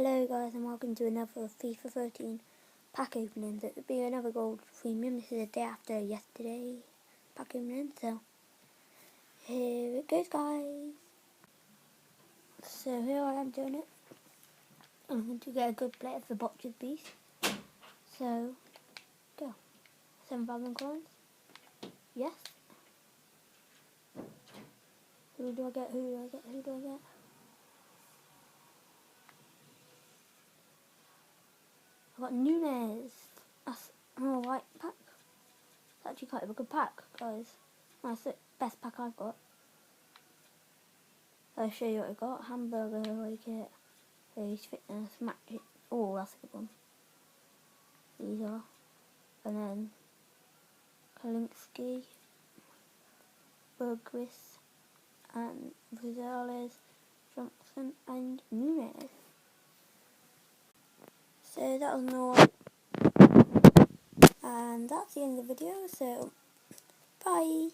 Hello guys, and welcome to another FIFA 13 pack opening. So it would be another gold premium. This is a day after yesterday pack opening, so here it goes guys. So here I am doing it. I'm going to get a good play of the Botches Beast. So go. 7,000 coins. Yes. Who do I get? I got Nunes. That's an alright pack. It's actually quite a good pack, guys. That's the best pack I've got. I'll show you what I got. Hamburger, like it. Face fitness, match it. Oh, that's a good one. These are. And then Kalinski, Bergris, and Rosales, Johnson, and Nunes. So that was all. And that's the end of the video. So, bye.